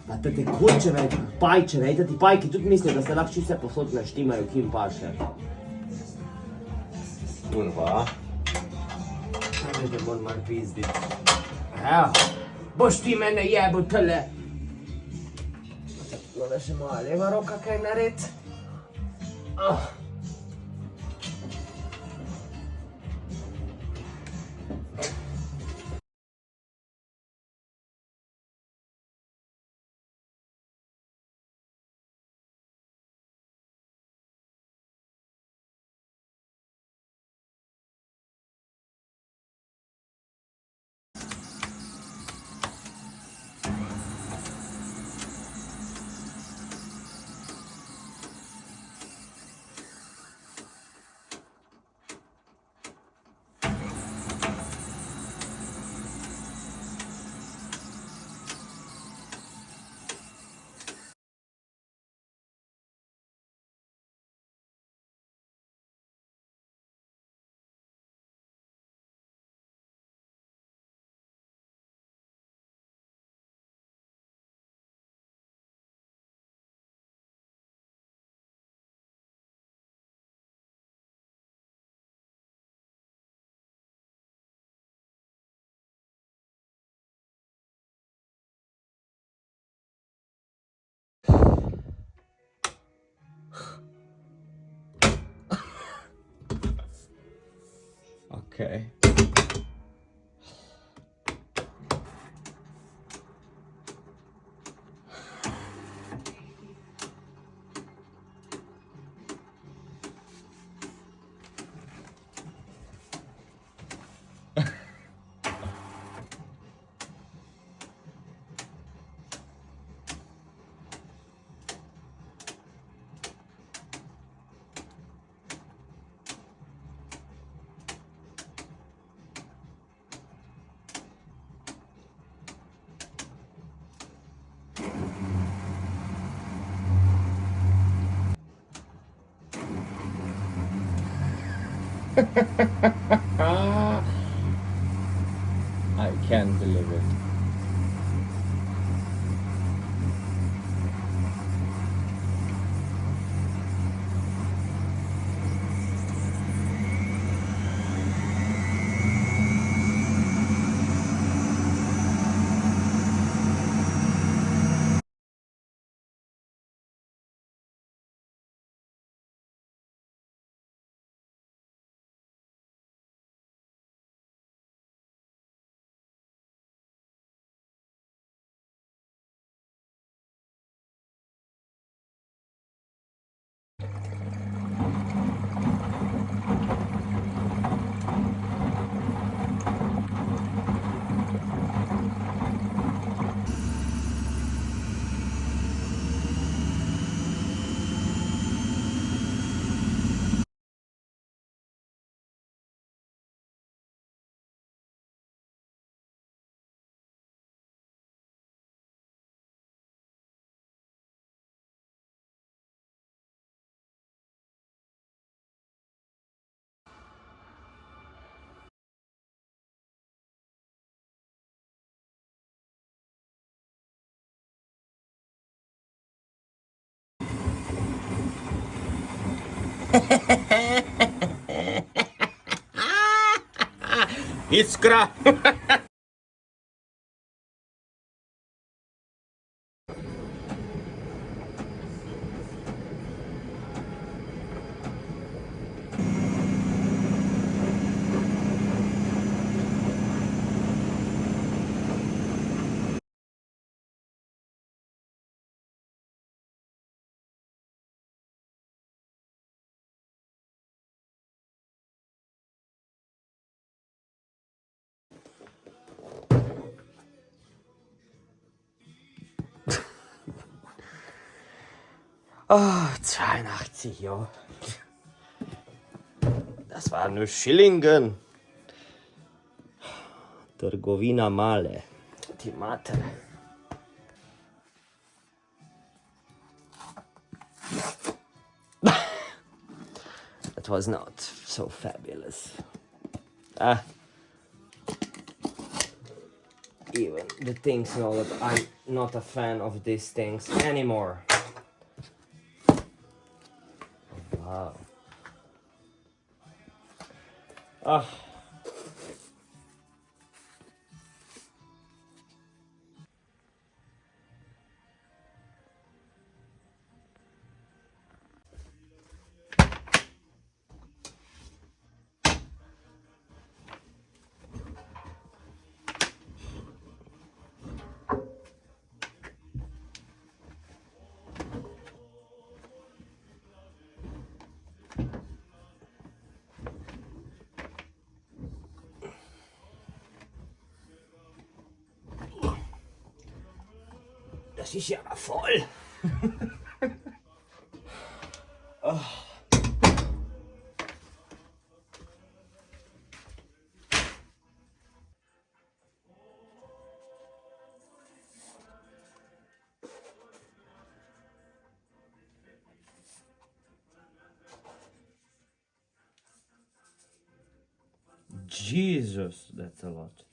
Da te kočeve, pajčeve, da ti pajki tudi mislijo, da se lahko vse posod naštimajo, kim paše. Kurva. Kaj te moram malo pizditi. Evo, boš ti mene jebo tele. No da še moja leva roka kaj nared. Okay. I can't believe it. Iskra! Oh, 82 Jahre. Das war nur Schillingen. Trgovina Male. Die Mater. That was not so fabulous. Ah. Even the things know that I'm not a fan of these things anymore. Wow. Ah. Das ist ja voll. Oh. Jesus, that's a lot.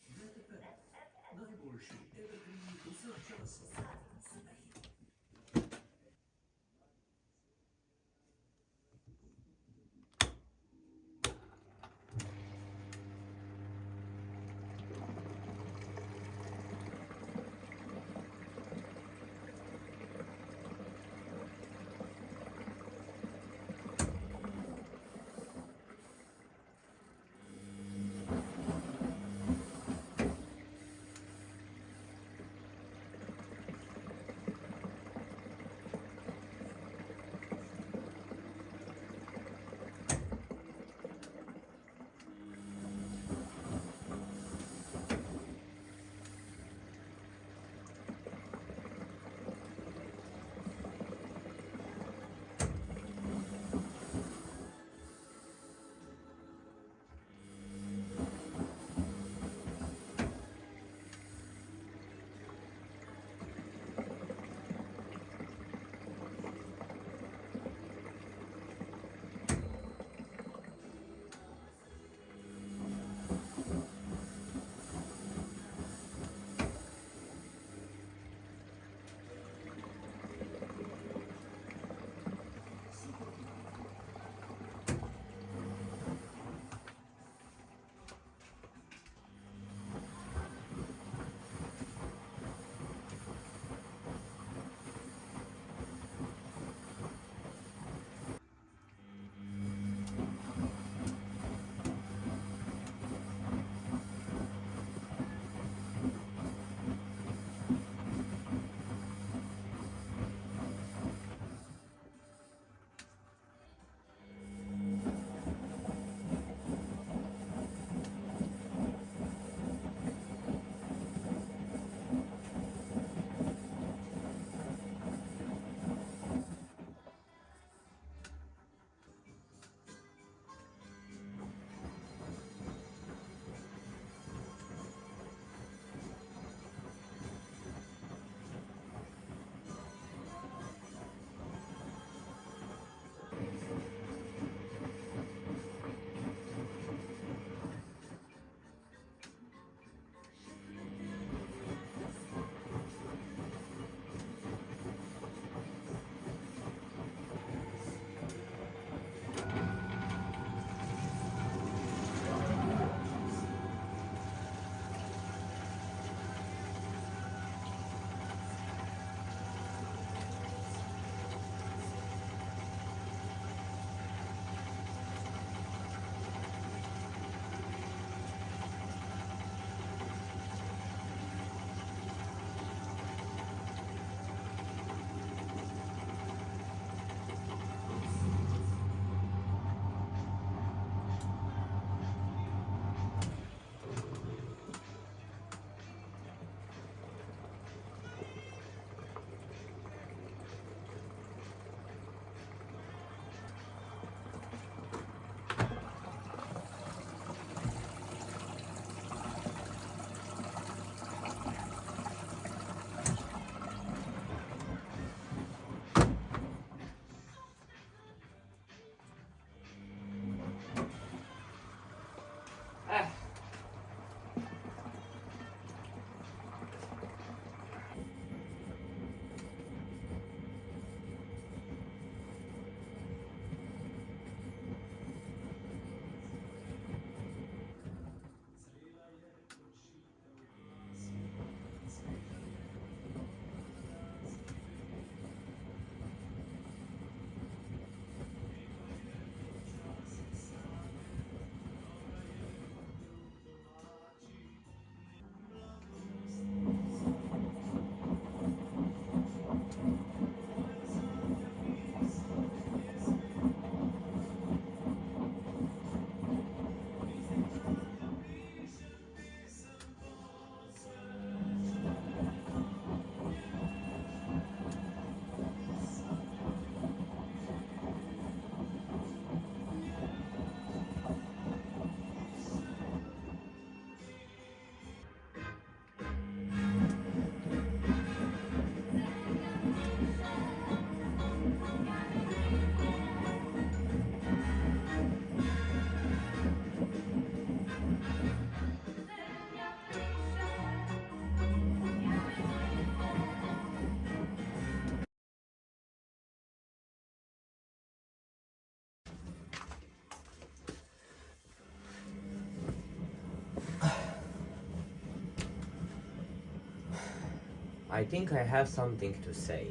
I think I have something to say.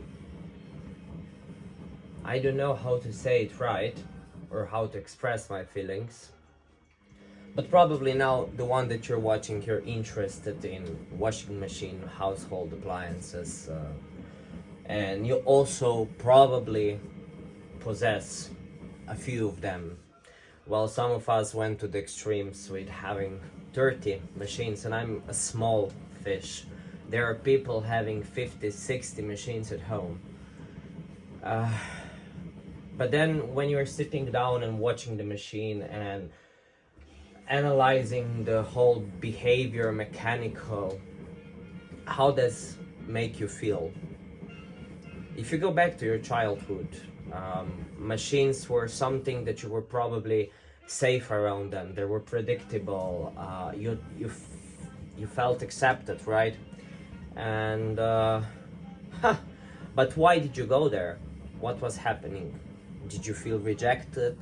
I don't know how to say it right or how to express my feelings. But probably now the one that you're watching, you're interested in washing machine, household appliances, and you also probably possess a few of them. Well, some of us went to the extremes with having 30 machines, and I'm a small fish. There are people having 50, 60 machines at home. But then when you're sitting down and watching the machine and analyzing the whole behavior, mechanical, how does make you feel? If you go back to your childhood, machines were something that you were probably safe around them. They were predictable. You felt accepted, right? And but why did you go there? What was happening? Did you feel rejected?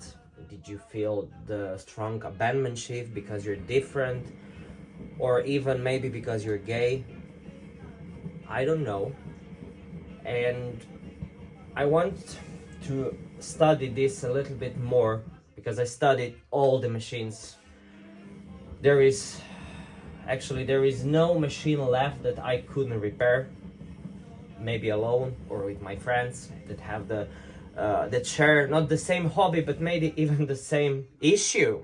Did you feel the strong abandonment because you're different? Or even maybe because you're gay? I don't know. And I want to study this a little bit more because I studied all the machines. There is no machine left that I couldn't repair. Maybe alone or with my friends that have that share not the same hobby, but maybe even the same issue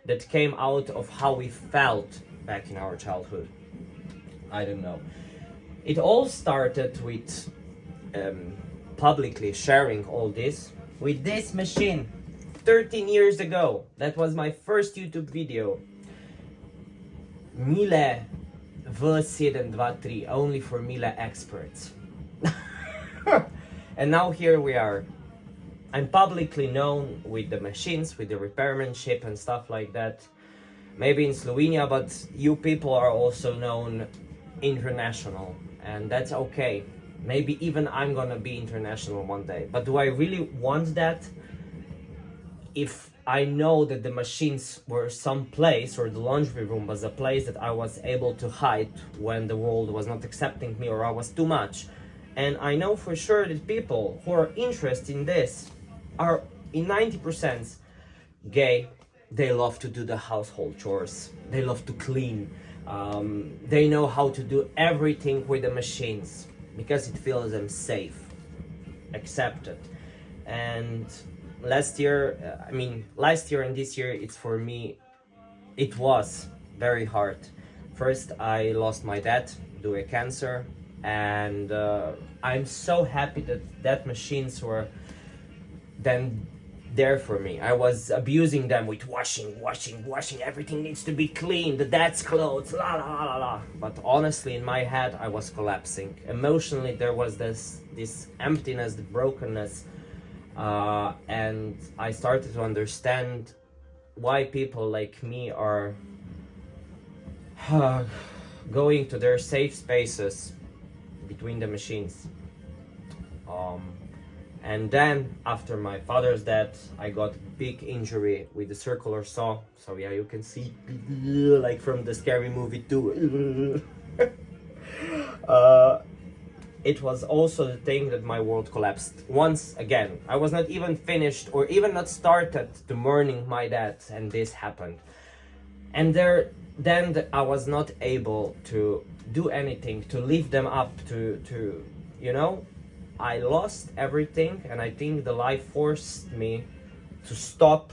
that came out of how we felt back in our childhood. I don't know. It all started with publicly sharing all this with this machine 13 years ago. That was my first YouTube video. Miele V723, only for Miele experts. And now here we are. I'm publicly known with the machines, with the repairmanship and stuff like that. Maybe in Slovenia, but you people are also known international, and that's okay. Maybe even I'm gonna be international one day. But do I really want that? If I know that the machines were some place, or the laundry room was a place that I was able to hide when the world was not accepting me or I was too much. And I know for sure that people who are interested in this are in 90% gay. They love to do the household chores. They love to clean. They know how to do everything with the machines because it feels them safe, accepted. And last year and this year, it's for me, it was very hard. First, I lost my dad due to cancer, and I'm so happy that machines were then there for me. I was abusing them with washing, everything needs to be clean, the dad's clothes, la la la la. But honestly, in my head, I was collapsing. Emotionally, there was this emptiness, the brokenness, and I started to understand why people like me are going to their safe spaces between the machines. And then after my father's death, I got big injury with the circular saw. So yeah, you can see like from the scary movie too. It was also the thing that my world collapsed once again. I was not even finished or even not started the mourning my dad, and this happened. And then I was not able to do anything to lift them up, to you know, I lost everything, and I think the life forced me to stop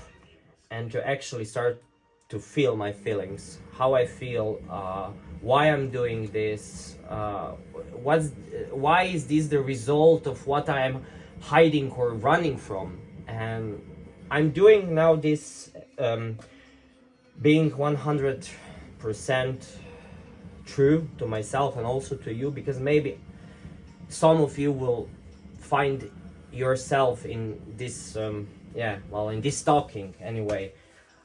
and to actually start to feel my feelings, how I feel, why I'm doing this, why is this the result of what I am hiding or running from. And I'm doing now this, being 100% true to myself and also to you, because maybe some of you will find yourself in this in this talking anyway.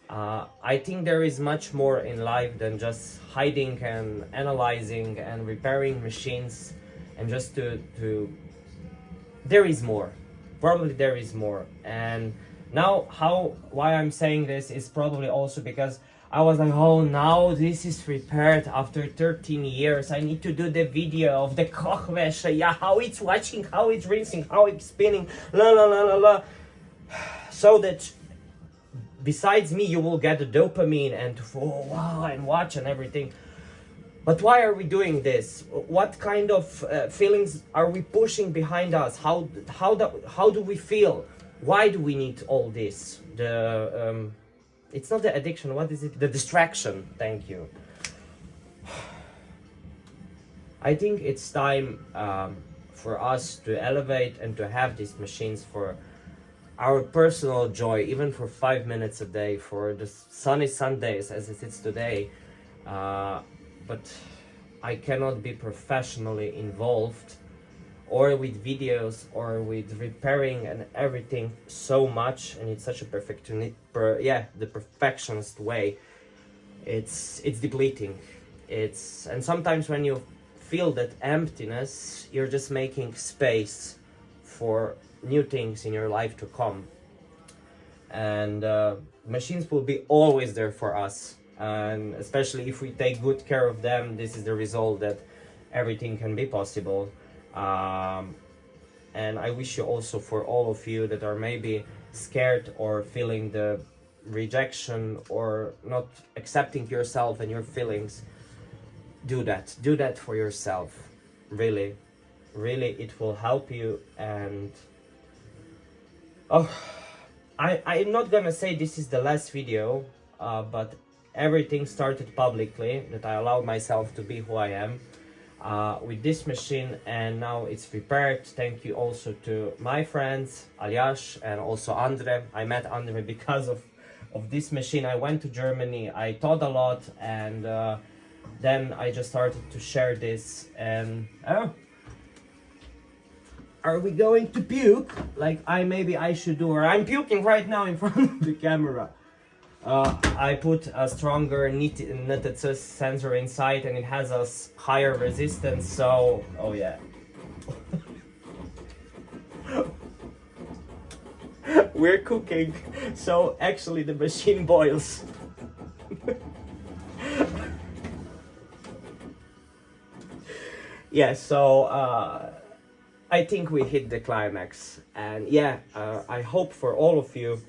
I think there is much more in life than just hiding and analyzing and repairing machines, and just to there is more, probably there is more. And now why I'm saying this is probably also because I was like, oh, now this is repaired after 13 years. I need to do the video of the Kochwäsche, yeah, how it's washing, how it's rinsing, how it's spinning, la la la la la. So that besides me, you will get the dopamine and oh wow and watch and everything. But why are we doing this? What kind of feelings are we pushing behind us? How do we feel? Why do we need all this? It's not the addiction, what is it? The distraction, thank you. I think it's time for us to elevate and to have these machines for our personal joy, even for 5 minutes a day, for the sunny Sundays as it is today. But I cannot be professionally involved or with videos or with repairing and everything so much, and it's such a the perfectionist way. It's depleting. And sometimes when you feel that emptiness, you're just making space for new things in your life to come. And machines will be always there for us, and especially if we take good care of them, this is the result that everything can be possible. And I wish you also, for all of you that are maybe scared or feeling the rejection or not accepting yourself and your feelings, do that for yourself. Really it will help you. And I'm not gonna say this is the last video, but everything started publicly, that I allowed myself to be who I am with this machine, and now it's repaired. Thank you also to my friends Aljaž and also Andre. I met Andre because of this machine. I went to Germany, I taught a lot, and then I just started to share this. And are we going to puke like maybe I should do, or I'm puking right now in front of the camera? I put a stronger knitted sensor inside, and it has a higher resistance, so oh yeah. We're cooking, so actually the machine boils. Yeah, so I think we hit the climax, and yeah, I hope for all of you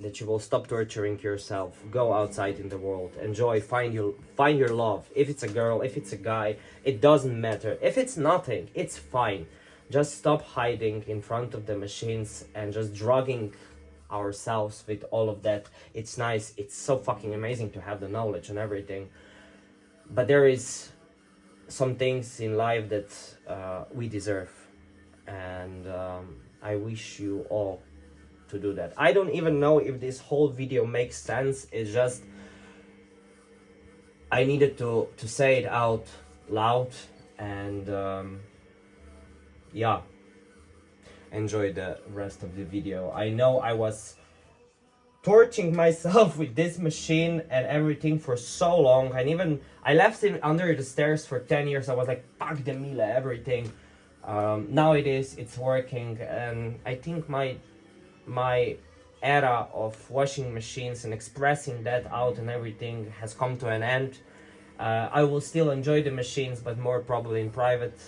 that you will stop torturing yourself. Go outside in the world, enjoy, find your love. If it's a girl, if it's a guy, it doesn't matter. If it's nothing, it's fine. Just stop hiding in front of the machines and just drugging ourselves with all of that. It's nice, it's so fucking amazing to have the knowledge and everything, but there is some things in life that we deserve, and I wish you all to do that. I don't even know if this whole video makes sense. It's just I needed to say it out loud, and yeah, enjoy the rest of the video. I know I was torturing myself with this machine and everything for so long. And even I left it under the stairs for 10 years. I was like, fuck the Miele, everything. Now it's working, and I think my era of washing machines and expressing that out and everything has come to an end. I will still enjoy the machines, but more probably in private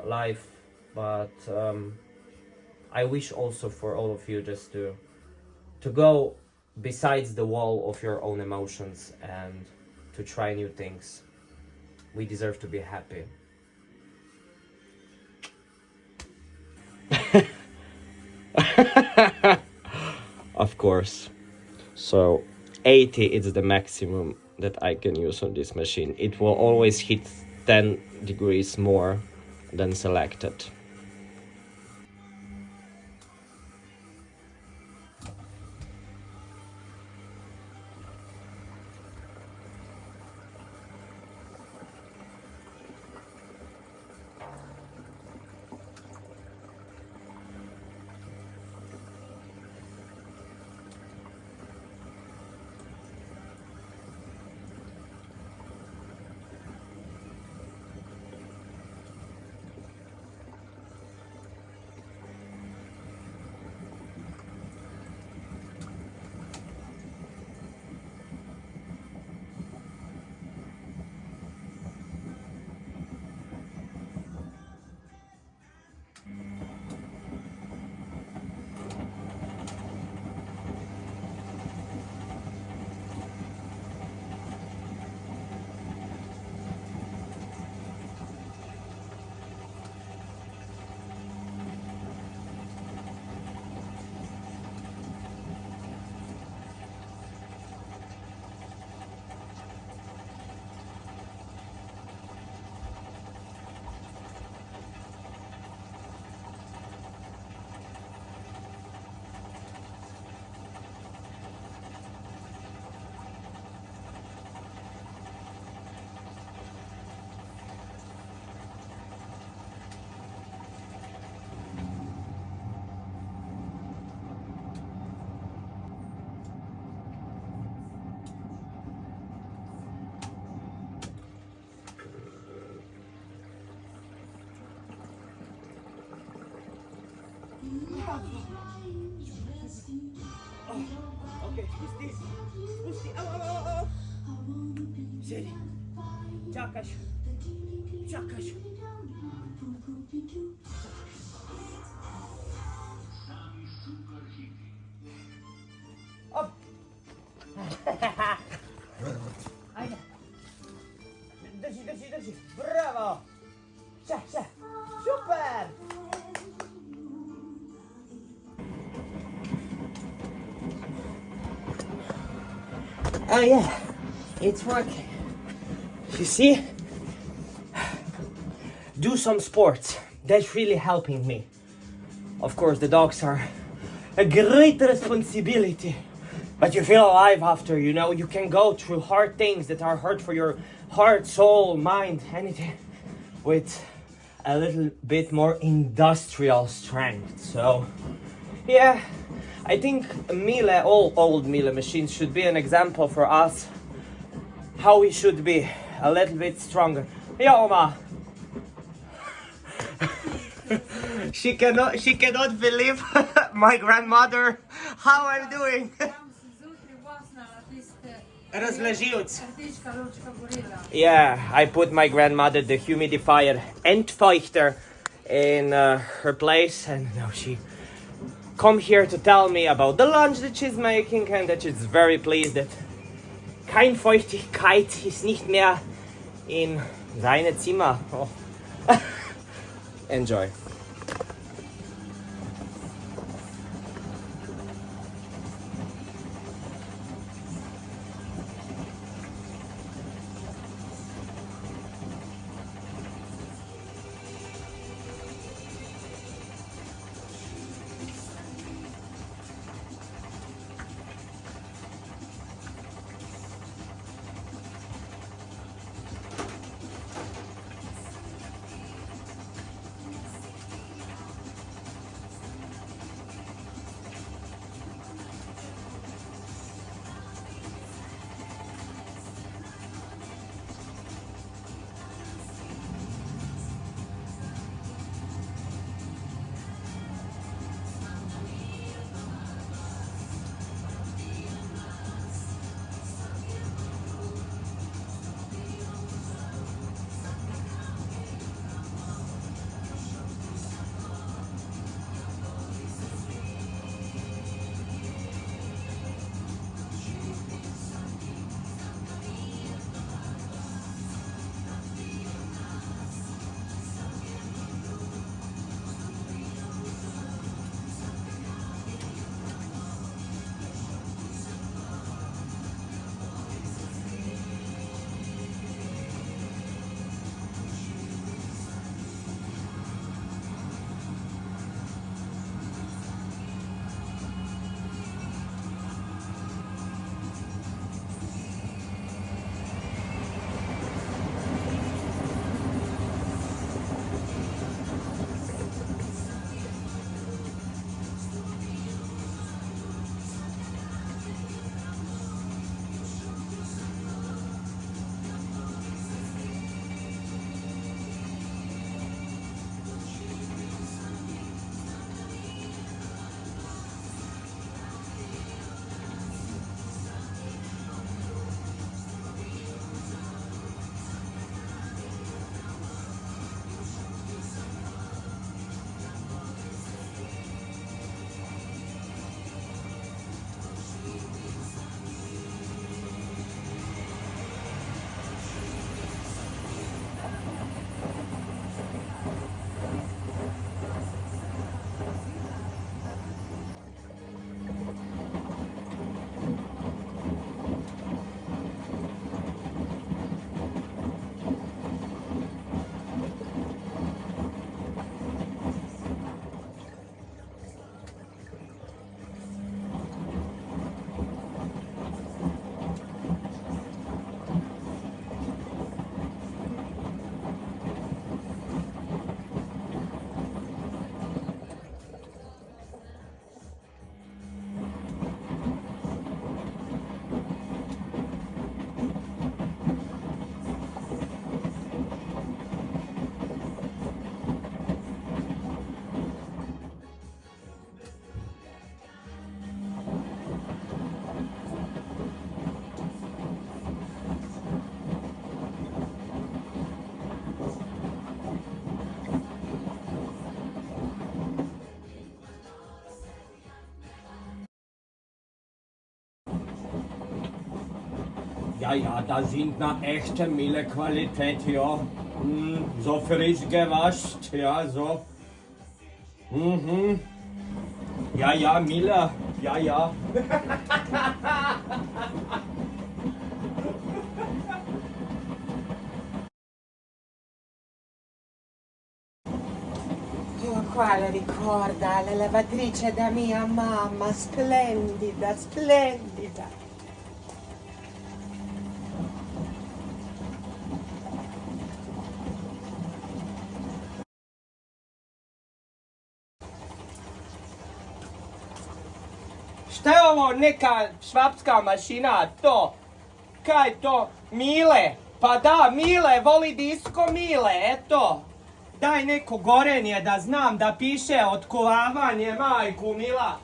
life. But I wish also for all of you just to go besides the wall of your own emotions and to try new things. We deserve to be happy. Of course. So 80 is the maximum that I can use on this machine. It will always hit 10 degrees more than selected. Okay, spusti. Au. Siedzi. Czekać. Op. Ajde. Drži. Bravo. Še. Super. Oh yeah, it's working. You see? Do some sports. That's really helping me. Of course, the dogs are a great responsibility. But you feel alive after, you know? You can go through hard things that are hard for your heart, soul, mind, anything, with a little bit more industrial strength. So, yeah. I think Miele, all old Miele machines should be an example for us how we should be a little bit stronger. Yeah, Oma. She cannot believe my grandmother how I'm doing. Yeah, I put my grandmother the humidifier Entfeuchter in her place, and now she come here to tell me about the lunch that she's making and that she's very pleased that kein Feuchtigkeit ist nicht mehr in seine Zimmer. Oh. Enjoy. Ja, ja, da sind na echte milde Qualität, ja. So frisch gewascht, ja, so. Mhm. Ja, ja, Miller, ja, ja. Oh, quale ricorda la lavatrice da mia mamma, splendida, splendida. Šta je ovo, neka švapska mašina, to? Kaj je to? Mile? Pa da, Mile, voli disko Mile, eto. Daj neko gorenje da znam da piše otkuvavanje, majku Mila.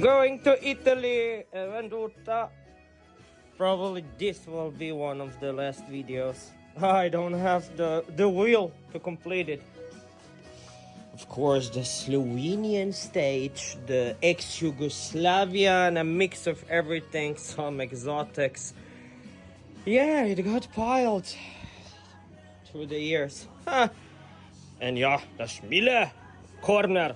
Going to Italy, Venduta. Probably this will be one of the last videos. I don't have the wheel to complete it. Of course, the Slovenian stage, the ex-Yugoslavian, a mix of everything, some exotics. Yeah, it got piled through the years. Huh. And yeah, that's Mille corner.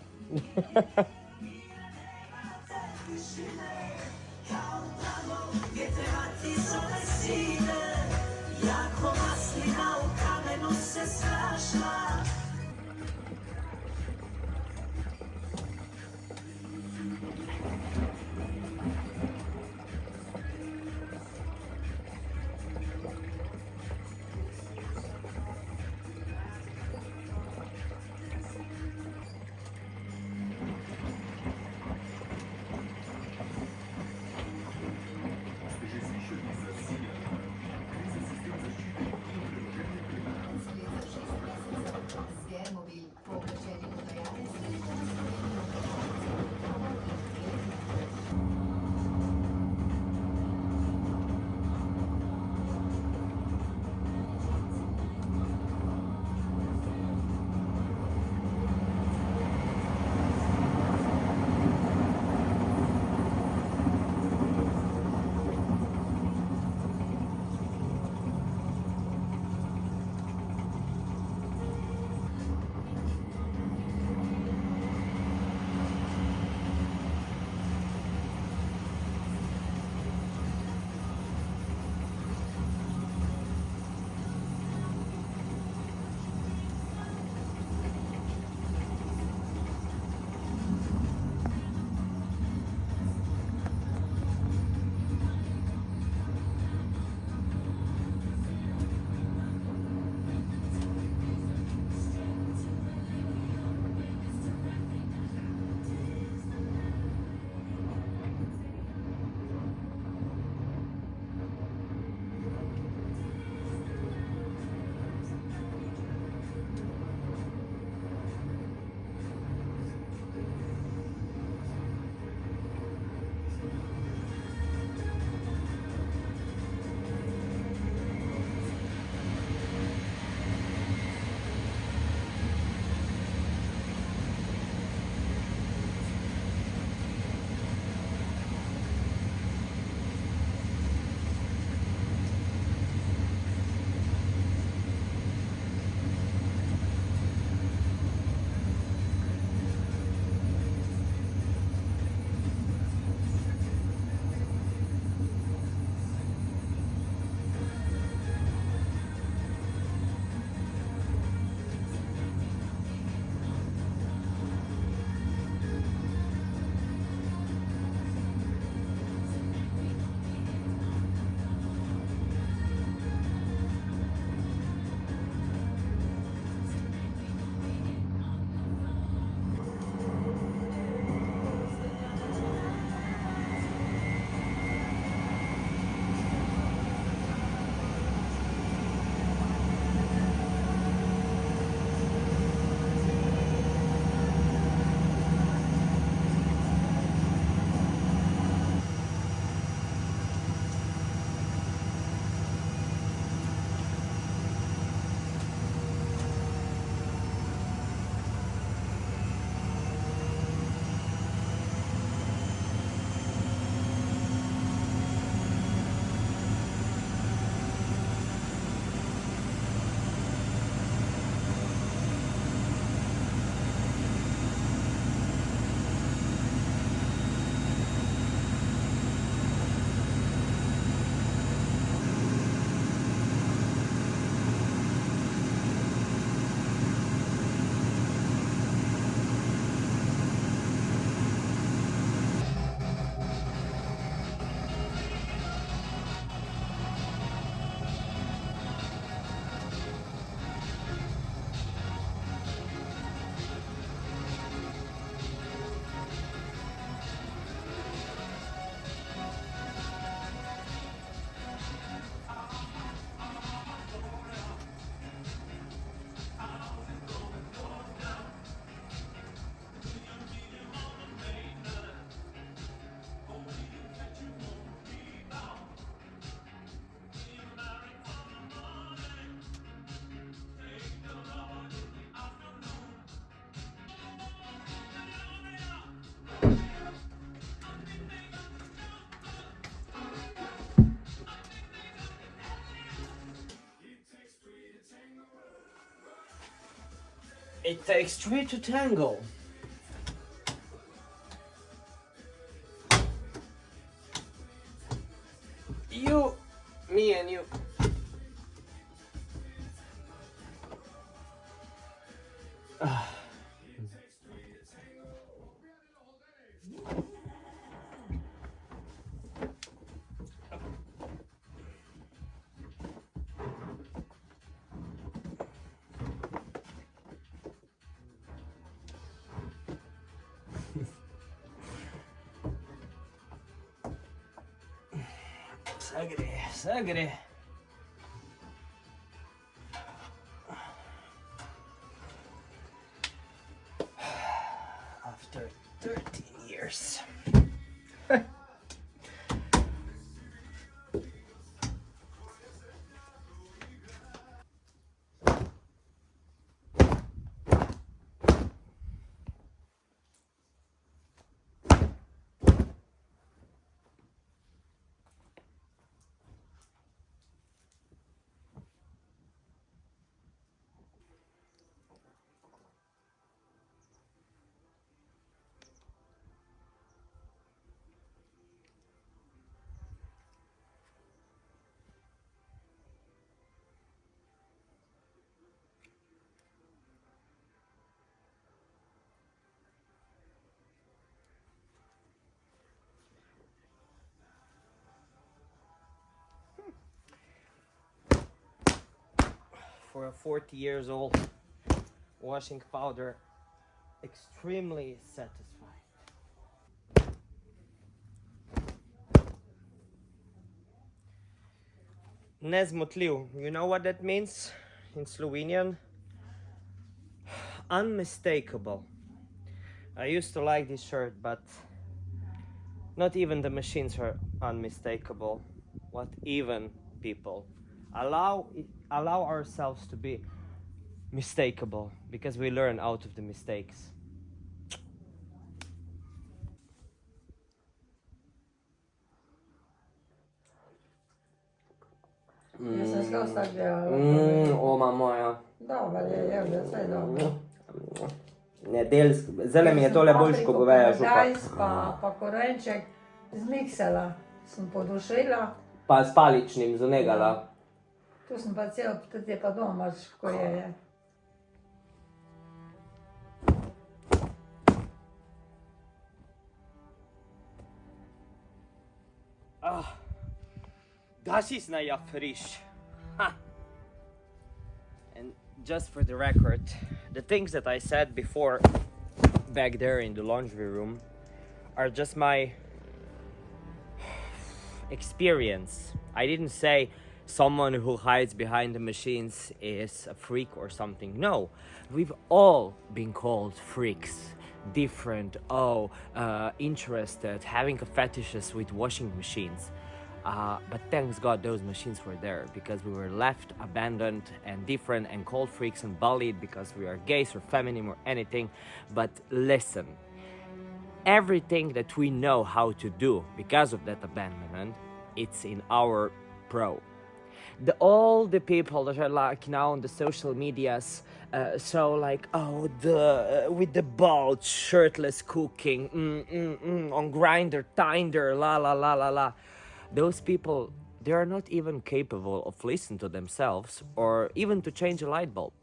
It takes three to tangle. You, me and you. Sagre. After 13 years. For a 40 years old, washing powder, extremely satisfying. Nezmotljiv, you know what that means in Slovenian? Unmistakable. I used to like this shirt, but not even the machines are unmistakable. What even people allow ourselves to be mistakable, because we learn out of the mistakes. Jaz sem tako delala. Oma moja. Dobro je, da vse je dobro. Nedeljsko, zdaj mi je tole boljš, ko goveja župa. Pa korenček zmiksala, sem podušila. Pa s paličnim zonegala. Tu sem pa cel, tudi je pa doma, ko je. Das ist ja frisch. Ha. And just for the record, the things that I said before back there in the laundry room are just my experience. I didn't say someone who hides behind the machines is a freak or something. No, we've all been called freaks. Different, interested, having a fetishes with washing machines. But thanks God those machines were there, because we were left abandoned and different and called freaks and bullied because we are gays or feminine or anything. But listen, everything that we know how to do because of that abandonment, it's in our pro. All the people that are like now on the social medias, so like, with the bulge, shirtless cooking, on Grindr, Tinder, la la la la la. Those people, they are not even capable of listening to themselves or even to change a light bulb.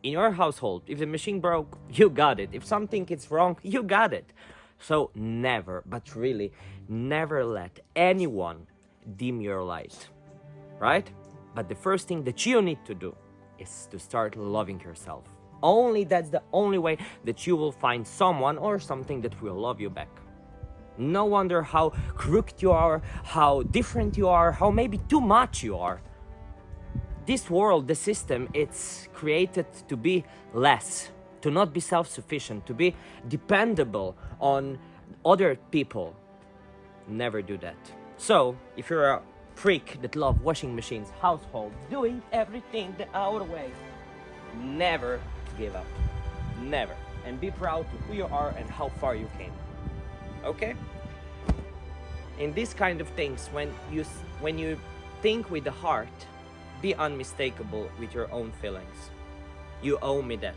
In your household, if the machine broke, you got it. If something is wrong, you got it. So never, but really, never let anyone dim your light, right? But the first thing that you need to do is to start loving yourself. Only that's the only way that you will find someone or something that will love you back. No wonder how crooked you are, how different you are, how maybe too much you are. This world, the system, it's created to be less, to not be self-sufficient, to be dependable on other people. Never do that. So, if you're a freak that loves washing machines, household, doing everything the our way, never give up. Never. And be proud of who you are and how far you came. Okay? In these kind of things, when you think with the heart, be unmistakable with your own feelings. You owe me that.